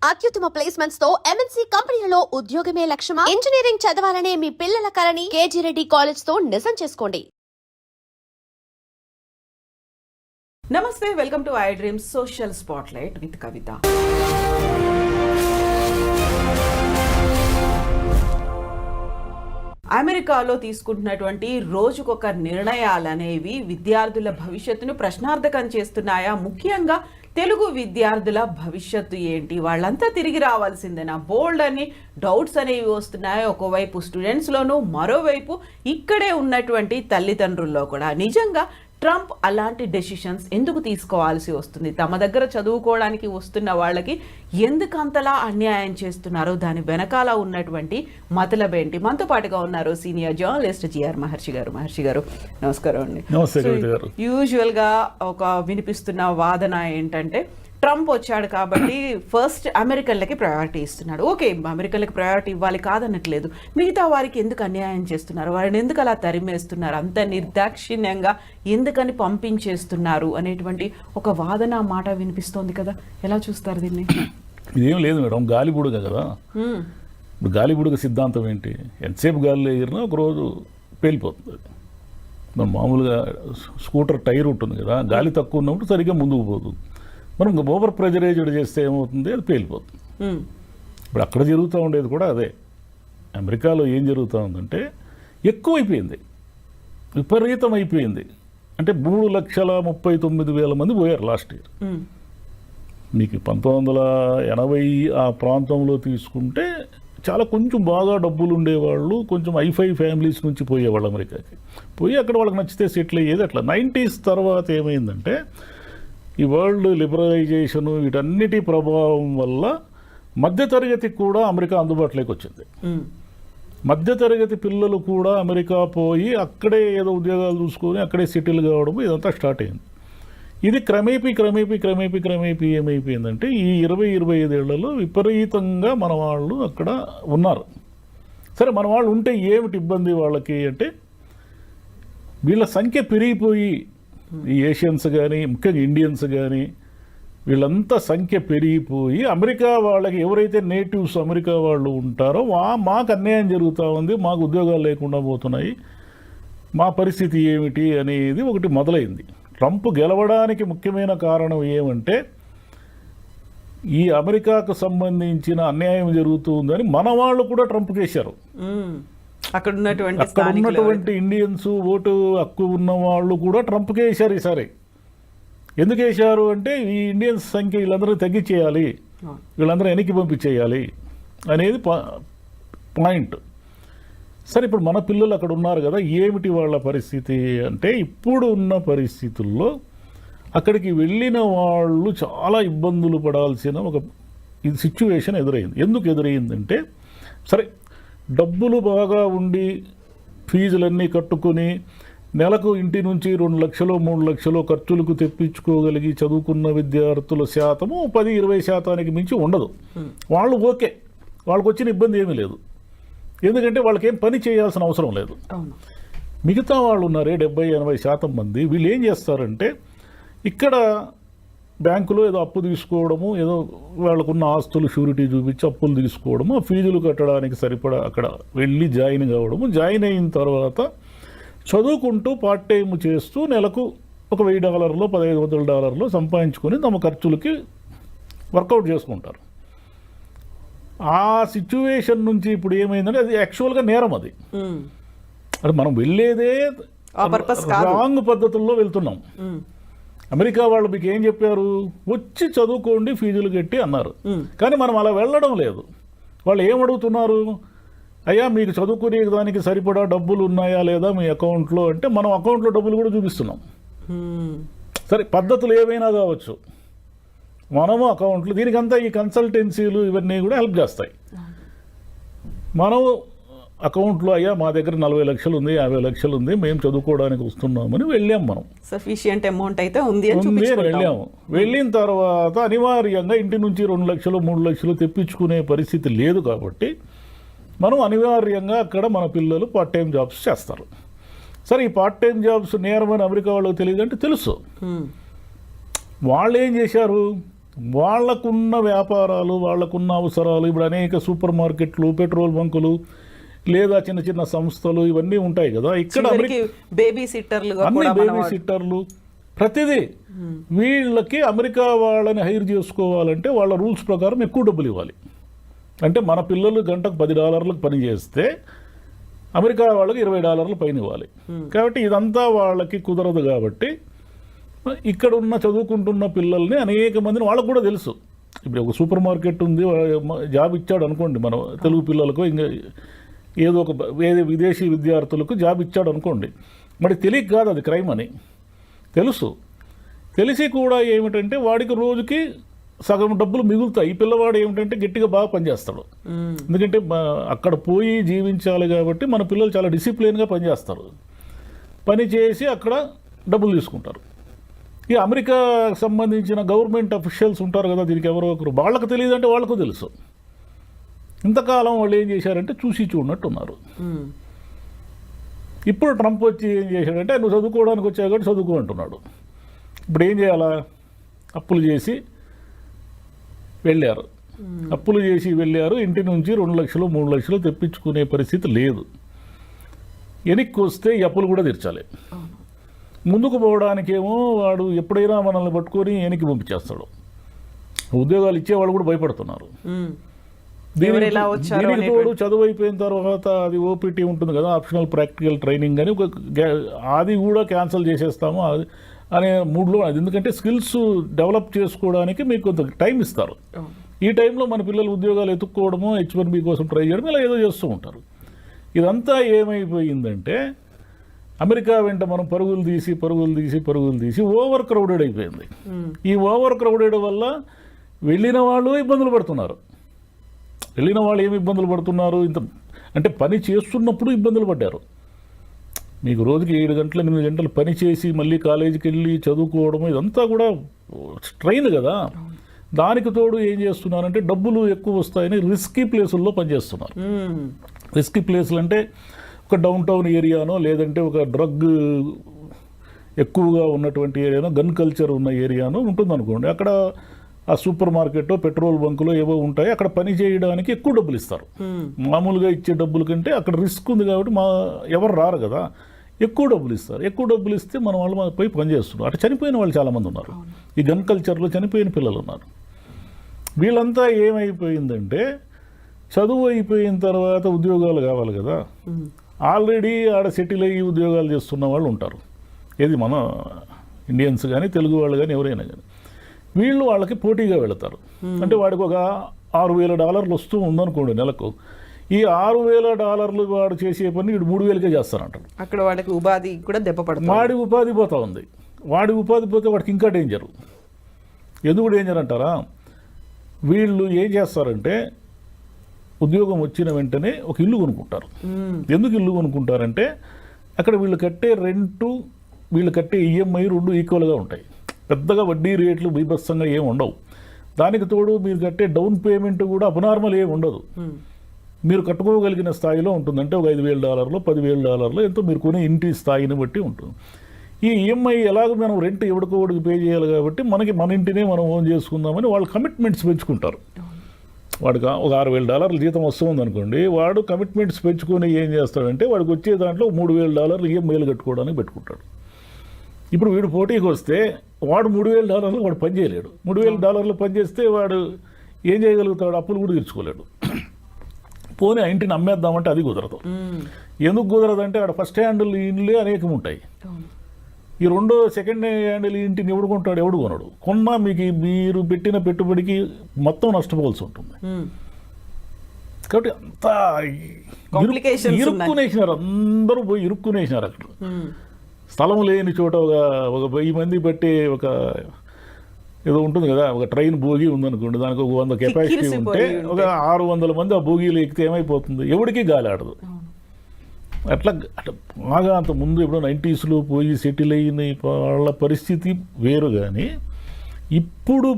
అత్యుత్తమ ప్లేస్మెంట్స్ తో ఎంఎన్సీ కంపెనీలలో ఉద్యోగమే లక్ష్యమా? ఇంజనీరింగ్ చదవాలనే మీ పిల్లల కలని కేజీ రెడ్డి కాలేజ్ తో నిజం చేసుకోండి. Namaste, welcome to I dreams social spotlight with Kavitha. అమెరికాలో తీసుకుంటున్నటువంటి రోజుకొక నిర్ణయాలు అనేవి విద్యార్థుల భవిష్యత్తును ప్రశ్నార్థకం చేస్తున్నాయా? ముఖ్యంగా తెలుగు విద్యార్థుల భవిష్యత్తు ఏంటి? వాళ్ళంతా తిరిగి రావాల్సిందేనా? బోల్డ్ అని డౌట్స్ అనేవి వస్తున్నాయి. ఒకవైపు స్టూడెంట్స్లోనూ, మరోవైపు ఇక్కడే ఉన్నటువంటి తల్లిదండ్రుల్లో కూడా. నిజంగా ట్రంప్ అలాంటి డెసిషన్స్ ఎందుకు తీసుకోవాల్సి వస్తుంది? తమ దగ్గర చదువుకోవడానికి వస్తున్న వాళ్ళకి ఎందుకు అంతలా అన్యాయం చేస్తున్నారు? దాని వెనకాల ఉన్నటువంటి మతలబేంటి? మనతో పాటుగా ఉన్నారు సీనియర్ జర్నలిస్ట్ జిఆర్ మహర్షి గారు. నమస్కారం అండి. యూజువల్గా ఒక వినిపిస్తున్న వాదన ఏంటంటే, ట్రంప్ వచ్చాడు కాబట్టి ఫస్ట్ అమెరికన్లకి ప్రయారిటీ ఇస్తున్నాడు. ఓకే, అమెరికన్లకి ప్రయారిటీ ఇవ్వాలి, కాదనట్లేదు. మిగతా వారికి ఎందుకు అన్యాయం చేస్తున్నారు? వారిని ఎందుకు అలా తరిమేస్తున్నారు? అంత నిర్దాక్షిణ్యంగా ఎందుకని పంపించేస్తున్నారు అనేటువంటి ఒక వాదన మాట వినిపిస్తోంది కదా. ఎలా చూస్తారు దీన్ని? ఇదేం లేదు మేడం, గాలిబుడుగ కదా. ఇప్పుడు గాలిబుడుగ సిద్ధాంతం ఏంటి? ఎంతసేపు గాలిలో ఎగిరినా ఒకరోజు పేలిపోతుంది. మనం మామూలుగా స్కూటర్ టైర్ ఉంటుంది కదా, గాలి తక్కువ ఉన్నప్పుడు సరిగ్గా ముందుకు పోతుంది. మనం ఓవర్ ప్రెజరైజ్డ్ చేస్తే ఏమవుతుంది? అది పేలిపోతుంది. ఇప్పుడు అక్కడ జరుగుతూ ఉండేది కూడా అదే. అమెరికాలో ఏం జరుగుతూ ఉందంటే, ఎక్కువైపోయింది, విపరీతం అయిపోయింది. అంటే 3,39,000 మంది పోయారు లాస్ట్ ఇయర్. మీకు 1980 ఆ ప్రాంతంలో తీసుకుంటే చాలా కొంచెం బాగా డబ్బులు ఉండేవాళ్ళు, కొంచెం ఐఫై ఫ్యామిలీస్ నుంచి పోయేవాళ్ళు అమెరికాకి. పోయి అక్కడ వాళ్ళకి నచ్చితే సెటిల్ అయ్యేది. అట్లా 90s తర్వాత ఏమైందంటే, ఈ వరల్డ్ లిబరలైజేషను వీటన్నిటి ప్రభావం వల్ల మధ్యతరగతికి కూడా అమెరికా అందుబాటులోకి వచ్చింది. మధ్యతరగతి పిల్లలు కూడా అమెరికా పోయి అక్కడే ఏదో ఉద్యోగాలు చూసుకొని అక్కడే సెటిల్ కావడం, ఇదంతా స్టార్ట్ అయింది. ఇది క్రమేపీ ఏమైపోయిందంటే, ఈ 20-25 ఏళ్లలో విపరీతంగా మన వాళ్ళు అక్కడ ఉన్నారు. సరే, మన వాళ్ళు ఉంటే ఏమిటి ఇబ్బంది వాళ్ళకి అంటే, వీళ్ళ సంఖ్య పెరిగిపోయి, ఈ ఏషియన్స్ కానీ ముఖ్యంగా ఇండియన్స్ కానీ వీళ్ళంతా సంఖ్య పెరిగిపోయి అమెరికా వాళ్ళకి ఎవరైతే నేటివ్స్ అమెరికా వాళ్ళు ఉంటారో మాకు అన్యాయం జరుగుతూ ఉంది, మాకు ఉద్యోగాలు లేకుండా పోతున్నాయి, మా పరిస్థితి ఏమిటి అనేది ఒకటి మొదలైంది. ట్రంప్ గెలవడానికి ముఖ్యమైన కారణం ఏమంటే, ఈ అమెరికాకు సంబంధించిన అన్యాయం జరుగుతుందని మన వాళ్ళు కూడా ట్రంప్కి వేశారు. అక్కడ ఉన్నటువంటి ఇండియన్స్, ఓటు హక్కు ఉన్న వాళ్ళు కూడా ట్రంప్కే వేశారు ఈసారి. ఎందుకు వేశారు అంటే, ఈ ఇండియన్స్ సంఖ్య వీళ్ళందరూ తగ్గించేయాలి, వీళ్ళందరూ వెనక్కి పంపించేయాలి అనేది పాయింట్. సరే, ఇప్పుడు మన పిల్లలు అక్కడ ఉన్నారు కదా, ఏమిటి వాళ్ళ పరిస్థితి అంటే, ఇప్పుడు ఉన్న పరిస్థితుల్లో అక్కడికి వెళ్ళిన వాళ్ళు చాలా ఇబ్బందులు పడాల్సిన ఒక సిచ్యువేషన్ ఎదురైంది. ఎందుకు ఎదురైందంటే, సరే డబ్బులు బాగా ఉండి ఫీజులన్నీ కట్టుకుని నెలకు ఇంటి నుంచి 2 లక్షలు 3 లక్షలు ఖర్చులకు తెప్పించుకోగలిగి చదువుకున్న విద్యార్థుల శాతము 10-20% మించి ఉండదు. వాళ్ళు ఓకే, వాళ్ళకు వచ్చిన ఇబ్బంది ఏమీ లేదు, ఎందుకంటే వాళ్ళకేం పని చేయాల్సిన అవసరం లేదు. మిగతా వాళ్ళు ఉన్నారే 70-80% మంది, వీళ్ళు ఏం చేస్తారంటే, ఇక్కడ బ్యాంకులో ఏదో అప్పు తీసుకోవడము, ఏదో వాళ్ళకున్న ఆస్తులు షూరిటీ చూపించి అప్పులు తీసుకోవడము, ఫీజులు కట్టడానికి సరిపడా అక్కడ వెళ్ళి జాయిన్ కావడము, జాయిన్ అయిన తర్వాత చదువుకుంటూ పార్ట్ టైం చేస్తూ నెలకు ఒక $1,000 $1,500 సంపాదించుకొని తమ ఖర్చులకి వర్కౌట్ చేసుకుంటారు. ఆ సిచ్యువేషన్ నుంచి ఇప్పుడు ఏమైందంటే, అది యాక్చువల్గా నేరం. అది మనం వెళ్ళేదే రాంగ్ పద్ధతుల్లో వెళ్తున్నాం. అమెరికా వాళ్ళు మీకు ఏం చెప్పారు? వచ్చి చదువుకోండి, ఫీజులు కట్టి అన్నారు. కానీ మనం అలా వెళ్ళడం లేదు. వాళ్ళు ఏమడుగుతున్నారు? అయ్యా, మీకు చదువుకునే దానికి సరిపడా డబ్బులు ఉన్నాయా లేదా మీ అకౌంట్లో అంటే, మనం అకౌంట్లో డబ్బులు కూడా చూపిస్తున్నాం. సరే, పద్ధతులు ఏవైనా కావచ్చు, మనము అకౌంట్లు, దీనికంతా ఈ కన్సల్టెన్సీలు ఇవన్నీ కూడా హెల్ప్ చేస్తాయి. మనం అకౌంట్లో, అయ్యా మా దగ్గర 40 లక్షలు ఉంది, 50 లక్షలు ఉంది, మేము చదువుకోవడానికి వస్తున్నామని వెళ్ళాం. మనం సఫిషియంట్ అమౌంట్ అయితే ఉంది వెళ్ళాము. వెళ్ళిన తర్వాత అనివార్యంగా ఇంటి నుంచి 2 లక్షలు 3 లక్షలు తెప్పించుకునే పరిస్థితి లేదు కాబట్టి మనం అనివార్యంగా అక్కడ మన పిల్లలు పార్ట్ టైం జాబ్స్ చేస్తారు. సరే, ఈ పార్ట్ టైం జాబ్స్ నేరమని అమెరికా వాళ్ళకి తెలియదు అంటే తెలుసు. వాళ్ళు ఏం చేశారు? వాళ్ళకున్న వ్యాపారాలు, వాళ్ళకున్న అవసరాలు, ఇప్పుడు అనేక సూపర్ మార్కెట్లు, పెట్రోల్ బంకులు, లేదా చిన్న చిన్న సంస్థలు ఇవన్నీ ఉంటాయి కదా. ఇక్కడ బేబీ సిట్టర్లు, అన్ని బేబీ సిట్టర్లు, ప్రతిదీ వీళ్ళకి అమెరికా వాళ్ళని హైర్ చేసుకోవాలంటే వాళ్ళ రూల్స్ ప్రకారం ఎక్కువ డబ్బులు ఇవ్వాలి. అంటే మన పిల్లలు గంటకు $10 పని చేస్తే అమెరికా వాళ్ళకి $20 పైన ఇవ్వాలి. కాబట్టి ఇదంతా వాళ్ళకి కుదరదు. కాబట్టి ఇక్కడ ఉన్న చదువుకుంటున్న పిల్లల్ని అనేక మందిని వాళ్ళకు కూడా తెలుసు. ఇప్పుడు ఒక సూపర్ మార్కెట్ ఉంది, జాబ్ ఇచ్చాడు అనుకోండి, మన తెలుగు పిల్లలకు, ఇంకా ఏదో ఒక విదేశీ విద్యార్థులకు జాబ్ ఇచ్చాడు అనుకోండి, మరి తెలియక కాదు అది క్రైమ్ అని తెలుసు. తెలిసి కూడా ఏమిటంటే వాడికి రోజుకి సగం డబ్బులు మిగులుతాయి. ఈ పిల్లవాడు ఏమిటంటే గట్టిగా బాగా పనిచేస్తాడు. ఎందుకంటే అక్కడ పోయి జీవించాలి కాబట్టి మన పిల్లలు చాలా డిసిప్లిన్గా పనిచేస్తారు. పని చేసి అక్కడ డబ్బులు తీసుకుంటారు. ఈ అమెరికాకు సంబంధించిన గవర్నమెంట్ అఫీషియల్స్ ఉంటారు కదా, దీనికి ఎవరో ఒకరు, వాళ్ళకు తెలియదంటే వాళ్ళకు తెలుసు. ఇంతకాలం వాళ్ళు ఏం చేశారంటే చూసి చూడనట్టు ఉన్నారు. ఇప్పుడు ట్రంప్ వచ్చి ఏం చేశాడంటే నువ్వు చదువుకోవడానికి వచ్చావు కాబట్టి చదువుకో అంటున్నాడు. ఇప్పుడు ఏం చేయాలా? అప్పులు చేసి వెళ్ళారు. అప్పులు చేసి వెళ్ళారు. ఇంటి నుంచి 2 లక్షలు 3 లక్షలు తెప్పించుకునే పరిస్థితి లేదు. వెనక్కి వస్తే ఈ అప్పులు కూడా తీర్చాలి. ముందుకు పోవడానికేమో వాడు ఎప్పుడైనా మనల్ని పట్టుకొని వెనక్కి పంపించేస్తాడు. ఉద్యోగాలు ఇచ్చేవాళ్ళు కూడా భయపడుతున్నారు. దీనికి తోడు చదువు అయిపోయిన తర్వాత అది ఓపీటీ ఉంటుంది కదా, ఆప్షనల్ ప్రాక్టికల్ ట్రైనింగ్ అని, అది కూడా క్యాన్సిల్ చేసేస్తాము అనే మూడ్లో. అది ఎందుకంటే స్కిల్స్ డెవలప్ చేసుకోవడానికి మీకు కొంత టైం ఇస్తారు. ఈ టైంలో మన పిల్లలు ఉద్యోగాలు ఎత్తుక్కోవడము, H1B కోసం ట్రై చేయడం, ఇలా ఏదో చేస్తూ ఉంటారు. ఇదంతా ఏమైపోయిందంటే అమెరికా వెంట మనం పరుగులు తీసి ఓవర్ క్రౌడెడ్ అయిపోయింది. ఈ ఓవర్ క్రౌడెడ్ వల్ల వెళ్ళిన వాళ్ళు ఇబ్బందులు పడుతున్నారు. వెళ్ళిన వాళ్ళు ఏమి ఇబ్బందులు పడుతున్నారు? అంటే పని చేస్తున్నప్పుడు ఇబ్బందులు పడ్డారు. మీకు రోజుకి 7 గంటలు 8 గంటలు పని చేసి మళ్ళీ కాలేజీకి వెళ్ళి చదువుకోవడం, ఇదంతా కూడా స్ట్రెయిన్ కదా. దానికి తోడు ఏం చేస్తున్నారంటే డబ్బులు ఎక్కువ వస్తాయని రిస్కీ ప్లేసుల్లో పనిచేస్తున్నారు. రిస్కీ ప్లేసులు అంటే ఒక డౌన్ టౌన్ ఏరియానో, లేదంటే ఒక డ్రగ్ ఎక్కువగా ఉన్నటువంటి ఏరియానో, గన్ కల్చర్ ఉన్న ఏరియానో ఉంటుందనుకోండి. అక్కడ ఆ సూపర్ మార్కెట్, పెట్రోల్ బంకులో ఏవో ఉంటాయి, అక్కడ పని చేయడానికి ఎక్కువ డబ్బులు ఇస్తారు. మామూలుగా ఇచ్చే డబ్బుల కంటే అక్కడ రిస్క్ ఉంది కాబట్టి ఎవరు రారు కదా, ఎక్కువ డబ్బులు ఇస్తారు. ఎక్కువ డబ్బులు ఇస్తే మన వాళ్ళు పోయి పని చేస్తున్నారు. అక్కడ చనిపోయిన వాళ్ళు చాలామంది ఉన్నారు. ఈ గన్ కల్చర్లో చనిపోయిన పిల్లలు ఉన్నారు. వీళ్ళంతా ఏమైపోయిందంటే చదువు అయిపోయిన తర్వాత ఉద్యోగాలు కావాలి కదా, ఆల్రెడీ ఆడ సెటిల్ అయ్యి ఉద్యోగాలు చేస్తున్న వాళ్ళు ఉంటారు. ఏది మన ఇండియన్స్ కానీ తెలుగు వాళ్ళు కానీ ఎవరైనా కానీ, వీళ్ళు వాళ్ళకి పోటీగా వెళతారు. అంటే వాడికి ఒక $6,000 వస్తూ ఉందనుకోండి నెలకు. ఈ $6,000 వాడు చేసే పని వీడు 3,000కే చేస్తారంటారు. అక్కడ వాడికి ఉపాధి కూడా దెబ్బపడుతుంది. వాడి ఉపాధి పోతా ఉంది. వాడి ఉపాధి పోతే వాడికి ఇంకా డేంజరు. ఎందుకు డేంజర్ అంటారా? వీళ్ళు ఏం చేస్తారంటే ఉద్యోగం వచ్చిన వెంటనే ఒక ఇల్లు కొనుక్కుంటారు. ఎందుకు ఇల్లు కొనుక్కుంటారంటే అక్కడ వీళ్ళు కట్టే రెంటు, వీళ్ళు కట్టే EMI 2 ఈక్వల్గా ఉంటాయి. పెద్దగా వడ్డీ రేట్లు బీభత్సంగా ఏమి ఉండవు. దానికి తోడు మీరు కట్టే డౌన్ పేమెంట్ కూడా అబ్నార్మల్ ఏమి ఉండదు. మీరు కట్టుకోగలిగిన స్థాయిలో ఉంటుంది. అంటే ఒక $5,000 $10,000 ఎంతో మీరు కొనే ఇంటి స్థాయిని బట్టి ఉంటుంది. ఈ EMI ఎలాగో మనం రెంట్ ఎవడికోడికి పే చేయాలి కాబట్టి మన ఇంటినే మనం ఓన్ చేసుకుందామని వాళ్ళు కమిట్మెంట్స్ పెంచుకుంటారు. వాడికి ఒక $6,000 జీతం వస్తుంది అనుకోండి, వాడు కమిట్మెంట్స్ పెంచుకొని ఏం చేస్తాడంటే వాడికి వచ్చే దాంట్లో $3,000 EMIలు కట్టుకోవడానికి పెట్టుకుంటాడు. ఇప్పుడు వీడు పోటీకి వస్తే వాడు $3,000 వాడు పని చేయలేడు. $3,000 పని చేస్తే వాడు ఏం చేయగలుగుతాడు? అప్పులు కూడా తీర్చుకోలేడు. పోనీ ఆ ఇంటిని అమ్మేద్దామంటే అది కుదరదు. ఎందుకు కుదరదంటే ఆడ ఫస్ట్ హ్యాండిల్ ఇండ్లే అనేకం ఉంటాయి. ఈ సెకండ్ హ్యాండిల్ ఇంటిని ఎవడు కొంటాడు? ఎవడు కొనడు. కొన్నా మీకు మీరు పెట్టిన పెట్టుబడికి మొత్తం నష్టపోవాల్సి ఉంటుంది. కాబట్టి అంతా ఇరుక్కునేసినారు. అందరూ పోయి ఇరుక్కునేసినారు. అక్కడ స్థలం లేని చోట ఒక 1000 మంది బట్టి ఒక ఏదో ఉంటుంది కదా, ఒక ట్రైన్ బోగి ఉందనుకోండి, దానికి ఒక 100 కెపాసిటీ ఉంటే ఒక 600 మంది ఆ బోగీలు ఎక్కితే ఏమైపోతుంది? ఎవరికి గాలి ఆడదు. అట్లా బాగా అంత ముందు ఎప్పుడో 90sలో పోయి సెటిల్ అయిన వాళ్ళ పరిస్థితి వేరు. కానీ ఇప్పుడు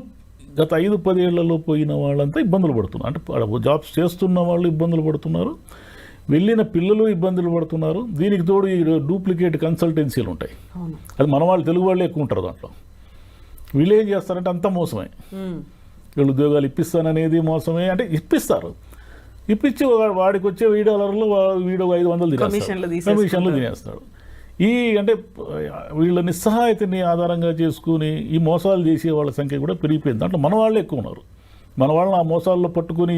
గత 5-10 ఏళ్లలో పోయిన వాళ్ళంతా ఇబ్బందులు పడుతున్నారు. అంటే జాబ్స్ చేస్తున్న వాళ్ళు ఇబ్బందులు పడుతున్నారు, వెళ్ళిన పిల్లలు ఇబ్బందులు పడుతున్నారు. దీనికి తోడు ఈ డూప్లికేట్ కన్సల్టెన్సీలు ఉంటాయి. అది మన వాళ్ళు తెలుగు వాళ్ళే ఎక్కువ ఉంటారు దాంట్లో. వీళ్ళు ఏం చేస్తారంటే అంతా మోసమే. వీళ్ళు ఉద్యోగాలు ఇప్పిస్తాననేది మోసమే. అంటే ఇప్పిస్తారు, ఇప్పించి వాడికి వచ్చే $1000 వీడు 500 కమిషన్లు తినేస్తాడు. ఈ అంటే వీళ్ళ నిస్సహాయతని ఆధారంగా చేసుకుని ఈ మోసాలు చేసే వాళ్ళ సంఖ్య కూడా పెరిగిపోయింది. దాంట్లో మన వాళ్ళే ఎక్కువ ఉన్నారు. మన వాళ్ళని ఆ మోసాల్లో పట్టుకుని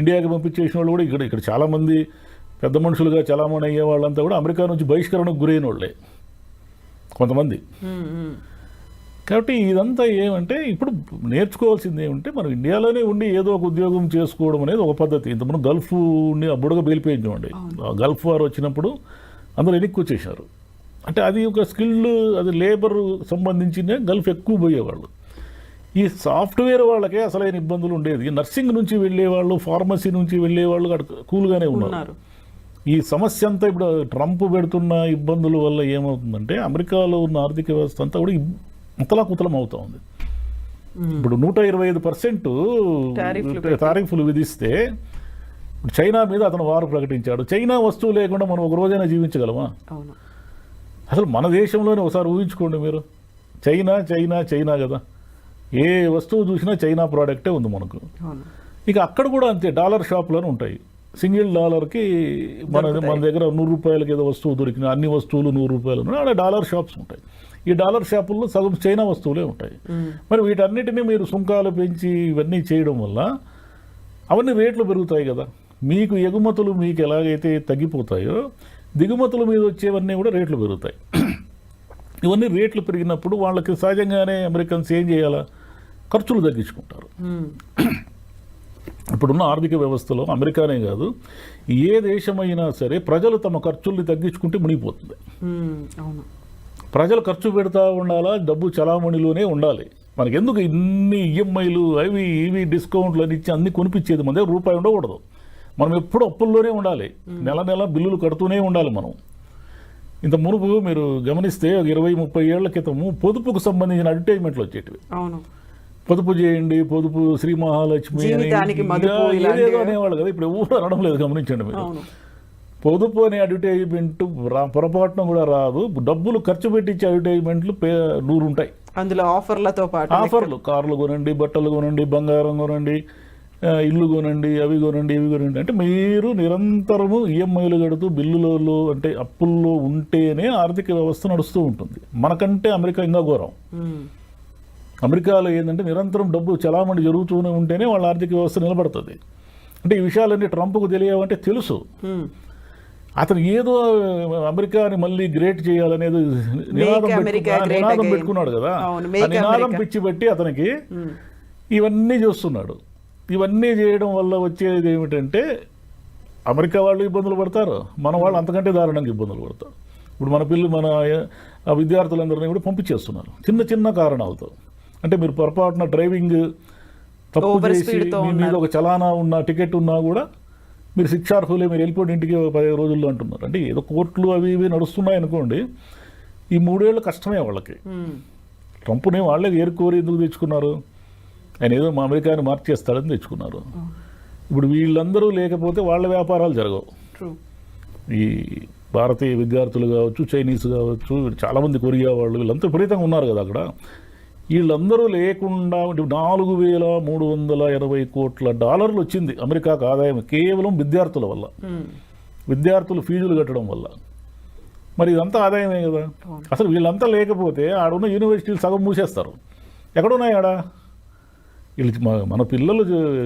ఇండియాకి పంపించేసిన వాళ్ళు కూడా ఇక్కడ చాలామంది పెద్ద మనుషులుగా చలామణి అయ్యే వాళ్ళంతా కూడా అమెరికా నుంచి బహిష్కరణకు గురైన వాళ్ళే కొంతమంది. కాబట్టి ఇదంతా ఏమంటే ఇప్పుడు నేర్చుకోవాల్సింది ఏమంటే మనం ఇండియాలోనే ఉండి ఏదో ఒక ఉద్యోగం చేసుకోవడం అనేది ఒక పద్ధతి. ఇంతకుముందు గల్ఫ్ ఉండి అబ్బుడుగా బేలిపోయింది చూడండి. గల్ఫ్ వార్ వచ్చినప్పుడు అందరూ వెనక్కి వచ్చేసారు. అంటే అది ఒక స్కిల్డ్, అది లేబర్ సంబంధించిన గల్ఫ్ ఎక్కువ పోయేవాళ్ళు. ఈ సాఫ్ట్వేర్ వాళ్ళకే అసలైన ఇబ్బందులు ఉండేది. నర్సింగ్ నుంచి వెళ్ళేవాళ్ళు, ఫార్మసీ నుంచి వెళ్ళేవాళ్ళు అక్కడ కూల్గానే ఉన్నారు. ఈ సమస్య అంతా ఇప్పుడు ట్రంప్ పెడుతున్న ఇబ్బందుల వల్ల ఏమవుతుందంటే అమెరికాలో ఉన్న ఆర్థిక వ్యవస్థ అంతా కూడా ముతలాకుతలం అవుతా ఉంది. ఇప్పుడు 125% టారిఫ్లు విధిస్తే చైనా మీద అతను వారు ప్రకటించాడు. చైనా వస్తువు లేకుండా మనం ఒక రోజైనా జీవించగలమా? అసలు మన దేశంలోనే ఒకసారి ఊహించుకోండి మీరు. చైనా చైనా చైనా కదా, ఏ వస్తువు చూసినా చైనా ప్రోడక్టే ఉంది మనకు. ఇక అక్కడ కూడా అంతే, డాలర్ షాపులోనే ఉంటాయి. సింగిల్ డాలర్కి మన దగ్గర $100 ఏదో వస్తువు దొరికిన అన్ని వస్తువులు $100 ఉన్నాయి. అక్కడ డాలర్ షాప్స్ ఉంటాయి. ఈ డాలర్ షాపుల్లో సగం చైనా వస్తువులే ఉంటాయి. మరి వీటన్నిటినీ మీరు సుంకాలు పెంచి ఇవన్నీ చేయడం వల్ల అవన్నీ రేట్లు పెరుగుతాయి కదా. మీకు ఎగుమతులు మీకు ఎలాగైతే తగ్గిపోతాయో దిగుమతుల మీద వచ్చేవన్నీ కూడా రేట్లు పెరుగుతాయి. ఇవన్నీ రేట్లు పెరిగినప్పుడు వాళ్ళకి సహజంగానే అమెరికన్స్ ఏం చేయాలా, ఖర్చులు తగ్గించుకుంటారు. ఇప్పుడున్న ఆర్థిక వ్యవస్థలో అమెరికానే కాదు, ఏ దేశమైనా సరే ప్రజలు తమ ఖర్చుల్ని తగ్గించుకుంటే మునిగిపోతుంది. ప్రజలు ఖర్చు పెడతా ఉండాలా, డబ్బు చలామణిలోనే ఉండాలి. మనకి ఎందుకు ఇన్ని ఈఎంఐలు అవి ఇవి డిస్కౌంట్లు అని ఇచ్చి అన్ని కొనిపించేది? మన దగ్గర రూపాయి ఉండకూడదు. మనం ఎప్పుడు అప్పుల్లోనే ఉండాలి, నెల నెల బిల్లులు కడుతూనే ఉండాలి. మనం ఇంత మునుపు మీరు గమనిస్తే 20-30 ఏళ్ల క్రితము పొదుపుకు సంబంధించిన అడ్వర్టైజ్మెంట్లు వచ్చేటివి. పొదుపు చేయండి, పొదుపు శ్రీ మహాలక్ష్మి ఏదేదో అనేవాళ్ళు కదా. ఇప్పుడు ఎవరు అనడం లేదు, గమనించండి మీరు. పొదుపు అనే అడ్వర్టైజ్మెంట్ పొరపాటున కూడా రాదు. డబ్బులు ఖర్చు పెట్టించే అడ్వర్టైజ్మెంట్లు 100 ఉంటాయి. అందులో ఆఫర్లతో పాటు ఆఫర్లు, కార్లు కొనండి, బట్టలు కొనండి, బంగారం కొనండి, ఇల్లు కొనండి, అవి కొనండి, ఇవి కొనండి. అంటే మీరు నిరంతరము ఈఎంఐలు కడుతూ బిల్లులలో అంటే అప్పుల్లో ఉంటేనే ఆర్థిక వ్యవస్థ నడుస్తూ ఉంటుంది. మనకంటే అమెరికా ఇంకా ఘోరం. అమెరికాలో ఏంటంటే నిరంతరం డబ్బు చలామణి జరుగుతూనే ఉంటేనే వాళ్ళ ఆర్థిక వ్యవస్థ నిలబడుతుంది. అంటే ఈ విషయాలన్నీ ట్రంప్కు తెలియవంటే తెలుసు. అతను ఏదో అమెరికాని మళ్ళీ గ్రేట్ చేయాలనేది నినాదం పెట్టుకున్నాడు కదా. ఆ నినాదం పిచ్చి పెట్టి అతనికి ఇవన్నీ చేస్తున్నాడు. ఇవన్నీ చేయడం వల్ల వచ్చేది ఏమిటంటే అమెరికా వాళ్ళు ఇబ్బందులు పడతారు, మన వాళ్ళు అంతకంటే దారుణంగా ఇబ్బందులు పడతారు. ఇప్పుడు మన విద్యార్థులందరినీ కూడా పంపించేస్తున్నారు చిన్న చిన్న కారణాలతో. అంటే మీరు పొరపాటున డ్రైవింగ్ తప్పు చేసి మీ మీద ఒక చలానా ఉన్న టికెట్ ఉన్నా కూడా మీరు శిక్షార్హులే, మీరు వెళ్ళిపోయిన ఇంటికి 15 రోజుల్లో అంటున్నారు. అంటే ఏదో కోర్టులు అవి ఇవి నడుస్తున్నాయి అనుకోండి, ఈ 3 ఏళ్ళు కష్టమే వాళ్ళకి. ట్రంప్ని వాళ్ళే ఏరుకోరి ఎందుకు తెచ్చుకున్నారు? ఆయన ఏదో మా అమెరికాని మార్చేస్తాడని తెచ్చుకున్నారు. ఇప్పుడు వీళ్ళందరూ లేకపోతే వాళ్ళ వ్యాపారాలు జరగవు. ఈ భారతీయ విద్యార్థులు కావచ్చు, చైనీస్ కావచ్చు, చాలామంది కొరియా వాళ్ళు, వీళ్ళంతా విపరీతంగా ఉన్నారు కదా అక్కడ. వీళ్ళందరూ లేకుండా $4,380 కోట్ల వచ్చింది అమెరికాకు ఆదాయం కేవలం విద్యార్థుల వల్ల, విద్యార్థులు ఫీజులు కట్టడం వల్ల. మరి ఇదంతా ఆదాయమే కదా. అసలు వీళ్ళంతా లేకపోతే ఆడున్న యూనివర్సిటీలు సగం మూసేస్తారు. ఎక్కడున్నాయి ఆడ? వీళ్ళు మన పిల్లలు,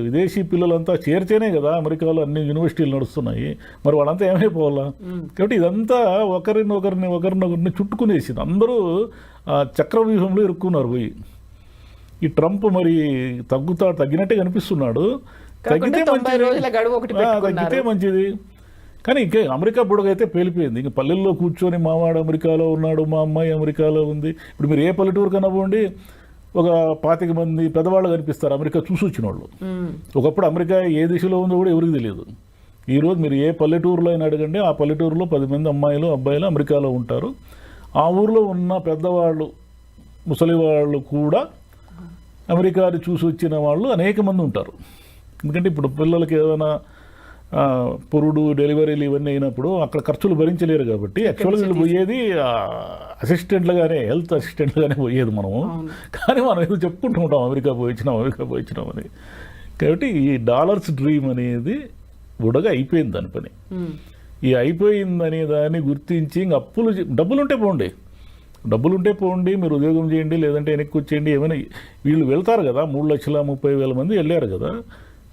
విదేశీ పిల్లలంతా చేరితేనే కదా అమెరికాలో అన్ని యూనివర్సిటీలు నడుస్తున్నాయి. మరి వాళ్ళంతా ఏమైపోవాలా? కాబట్టి ఇదంతా ఒకరినొకరిని చుట్టుకునేసింది. అందరూ చక్రవ్యూహంలో ఇరుక్కున్నారు పోయి. ఈ ట్రంప్ మరి తగ్గినట్టే కనిపిస్తున్నాడు. తగ్గితే మంచిది. కానీ ఇంకే అమెరికా బుడగైతే పేలిపోయింది. ఇంక పల్లెల్లో కూర్చొని మావాడు అమెరికాలో ఉన్నాడు, మా అమ్మాయి అమెరికాలో ఉంది. ఇప్పుడు మీరు ఏ పల్లెటూరు కన్నా పోండి, ఒక 25 మంది పెద్దవాళ్ళు కనిపిస్తారు అమెరికా చూసి వచ్చిన వాళ్ళు. ఒకప్పుడు అమెరికా ఏ దిశలో ఉందో కూడా ఎవరికి తెలియదు. ఈరోజు మీరు ఏ పల్లెటూరులో అయినా అడగండి, ఆ పల్లెటూరులో 10 మంది అమ్మాయిలు అబ్బాయిలు అమెరికాలో ఉంటారు. ఆ ఊరిలో ఉన్న పెద్దవాళ్ళు, ముసలి వాళ్ళు కూడా అమెరికాని చూసి వచ్చిన వాళ్ళు అనేక మంది ఉంటారు. ఎందుకంటే ఇప్పుడు పిల్లలకి ఏదైనా పురుడు డెలివరీలు ఇవన్నీ అయినప్పుడు అక్కడ ఖర్చులు భరించలేరు కాబట్టి యాక్చువల్గా వీళ్ళు పోయేది అసిస్టెంట్లుగానే, హెల్త్ అసిస్టెంట్లుగానే పోయేది మనము. కానీ మనం ఏదో చెప్పుకుంటూ ఉంటాం అమెరికా పోయించినాం అని. కాబట్టి ఈ డాలర్స్ డ్రీమ్ అనేది బుడగా అయిపోయింది దాని పని. ఈ అయిపోయిందనే దాన్ని గుర్తించి ఇంక డబ్బులుంటే పోండి, మీరు ఉద్యోగం చేయండి, లేదంటే వెనక్కి వచ్చేయండి, ఏమైనా వీళ్ళు వెళ్తారు కదా. 3,30,000 మంది వెళ్ళారు కదా,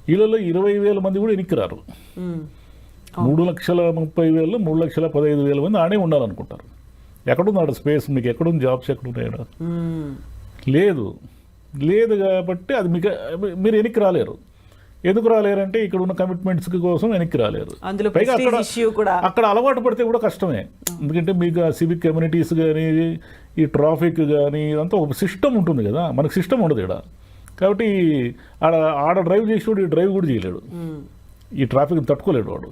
వీళ్ళలో 20,000 మంది కూడా వెనక్కి రారు. 3,30,000, 3,15,000 మంది ఆడే ఉండాలనుకుంటారు. ఎక్కడున్నాడు స్పేస్? మీకు ఎక్కడుంది జాబ్స్? ఎక్కడున్నాయా? లేదు కాబట్టి అది మీరు వెనక్కి రాలేరు. ఎందుకు రాలేరంటే ఇక్కడ ఉన్న కమిట్మెంట్స్ కోసం వెనక్కి రాలేరు. పైగా అక్కడ అలవాటు పడితే కూడా కష్టమే. ఎందుకంటే మీకు ఆ సివిక్ కమ్యూనిటీస్ కానీ, ఈ ట్రాఫిక్ కానీ, ఇదంతా ఒక సిస్టమ్ ఉంటుంది కదా, మనకు సిస్టమ్ ఉండదు ఇక్కడ. కాబట్టి ఆడ డ్రైవ్ చేసేవాడు ఈ డ్రైవ్ కూడా చేయలేడు, ఈ ట్రాఫిక్ తట్టుకోలేడు వాడు.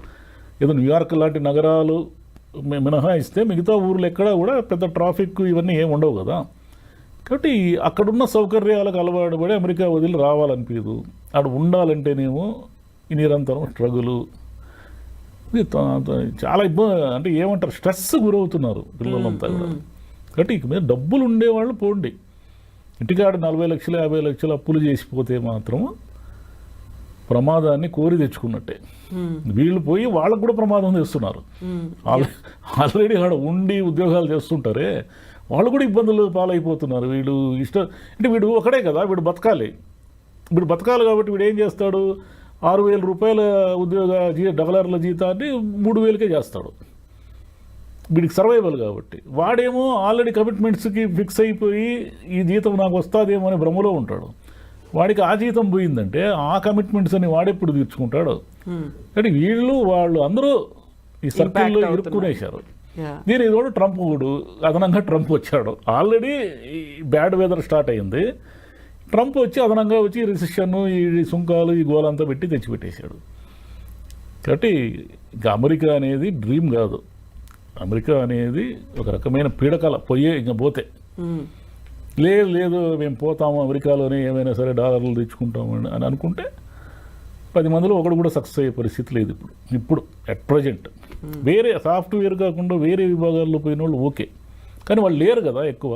ఏదో న్యూయార్క్ లాంటి నగరాలు మినహాయిస్తే మిగతా ఊర్లు ఎక్కడా కూడా పెద్ద ట్రాఫిక్ ఇవన్నీ ఏమి ఉండవు కదా. కాబట్టి అక్కడున్న సౌకర్యాలకు అలవాటు పడి అమెరికా వదిలి రావాలనిపించదు. అక్కడ ఉండాలంటేనేమో ఈ నిరంతరం స్ట్రగులు, చాలా ఇబ్బంది, అంటే ఏమంటారు, స్ట్రెస్ గురవుతున్నారు పిల్లలంతా కూడా. కాబట్టి ఇక మీద డబ్బులు ఉండేవాళ్ళు పోండి. ఇంటికాడ 40 లక్షలు 50 లక్షలు అప్పులు చేసిపోతే మాత్రం ప్రమాదాన్ని కోరి తెచ్చుకున్నట్టే. వీళ్ళు పోయి వాళ్ళకు కూడా ప్రమాదం చేస్తున్నారు. ఆల్రెడీ ఆడ ఉండి ఉద్యోగాలు చేస్తుంటారే వాళ్ళు కూడా ఇబ్బందులు పాలైపోతున్నారు. వీడు ఒకడే కదా, వీడు బతకాలి కాబట్టి వీడు ఏం చేస్తాడు, 6,000 రూపాయల డాలర్ల జీతాన్ని 3,000కే చేస్తాడు. వీడికి సర్వైవల్ కాబట్టి. వాడేమో ఆల్రెడీ కమిట్మెంట్స్కి ఫిక్స్ అయిపోయి ఈ జీతం నాకు వస్తుందేమో అనే భ్రమలో ఉంటాడు. వాడికి ఆ జీతం పోయిందంటే ఆ కమిట్మెంట్స్ అని వాడెప్పుడు తీర్చుకుంటాడు. అంటే వాళ్ళు అందరూ ఈ సర్కిల్లో ఇరుక్కునేశారు. దీని ఇదోడు ట్రంప్ కూడా అదనంగా ట్రంప్ వచ్చాడు. ఆల్రెడీ బ్యాడ్ వెదర్ స్టార్ట్ అయింది. ట్రంప్ వచ్చి అదనంగా వచ్చి రిసెషన్, ఈ సుంకాలు, ఈ గోలంతా పెట్టి తెచ్చిపెట్టేశాడు. కాబట్టి ఇంకా అమెరికా అనేది డ్రీమ్ కాదు. అమెరికా అనేది ఒక రకమైన పీడకల. ఇంకా పోతే లేదు మేము పోతాము అమెరికాలోనే, ఏమైనా సరే డాలర్లు తెచ్చుకుంటాము అని అనుకుంటే 10 మందిలో ఒకడు కూడా సక్సెస్ అయ్యే పరిస్థితి లేదు ఇప్పుడు అట్ ప్రజెంట్. వేరే సాఫ్ట్వేర్ కాకుండా వేరే విభాగాల్లో పోయిన వాళ్ళు ఓకే, కానీ వాళ్ళు లేరు కదా ఎక్కువ.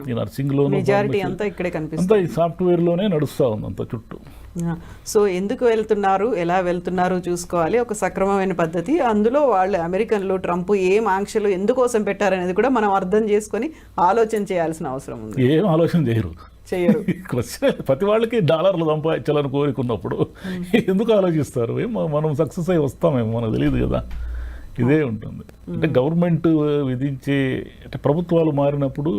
ఈ నర్సింగ్లోనూ అంతా ఈ సాఫ్ట్వేర్లోనే నడుస్తూ ఉంది అంత చుట్టూ. సో ఎందుకు వెళ్తున్నారు, ఎలా వెళ్తున్నారు చూసుకోవాలి, ఒక సక్రమమైన పద్ధతి. అందులో వాళ్ళు అమెరికన్లు ట్రంప్ ఏం ఆంక్షలు ఎందుకోసం పెట్టారనేది కూడా మనం అర్థం చేసుకొని ఆలోచన చేయాల్సిన అవసరం ఉంది. ఏం ఆలోచన చేయరు. ప్రతి వాళ్ళకి డాలర్లు సంపాదించాలని కోరుకున్నప్పుడు ఎందుకు ఆలోచిస్తారు? మనం సక్సెస్ అయ్యి వస్తామేమో మనకు తెలియదు కదా. ఇదే ఉంటుంది. అంటే గవర్నమెంట్ విధించే, అంటే ప్రభుత్వాలు మారినప్పుడు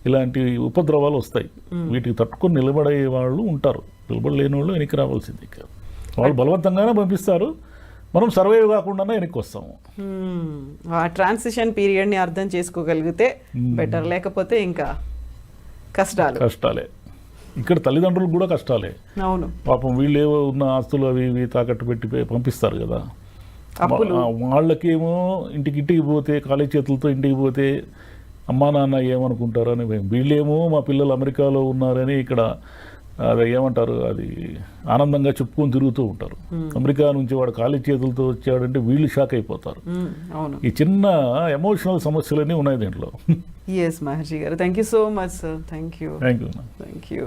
ఇలాంటి ఉపద్రవాలు వస్తాయి. వీటికి తట్టుకొని నిలబడే వాళ్ళు ఉంటారు, నిలబడలేని వాళ్ళు వెనక్కి రావాల్సింది. వాళ్ళు బలవంతంగానే పంపిస్తారు, మనం సర్వైవ్ కాకుండానే వెనక్కి వస్తాము. ఆ ట్రాన్సిషన్ పీరియడ్ని అర్థం చేసుకోగలిగితే బెటర్, లేకపోతే ఇంకా కష్టాలే. ఇక్కడ తల్లిదండ్రులకు కూడా కష్టాలే. అవును, పాపం వీళ్ళేవో ఉన్న ఆస్తులు అవి ఇవి తాకట్టు పెట్టి పంపిస్తారు కదా. వాళ్ళకేమో ఇంటికి పోతే, ఖాళీ చేతులతో ఇంటికి పోతే అమ్మా నాన్న ఏమనుకుంటారు అని, వీళ్ళేమో మా పిల్లలు అమెరికాలో ఉన్నారని ఇక్కడ అది ఏమంటారు, అది ఆనందంగా చెప్పుకొని తిరుగుతూ ఉంటారు. అమెరికా నుంచి వాడు ఖాళీ చేతులతో వచ్చాడంటే వీళ్ళు షాక్ అయిపోతారు. ఈ చిన్న ఎమోషనల్ సమస్యలన్నీ ఉన్నాయి దీంట్లో. ఎస్ మహర్షి గారు, thank you so much sir. Thank you.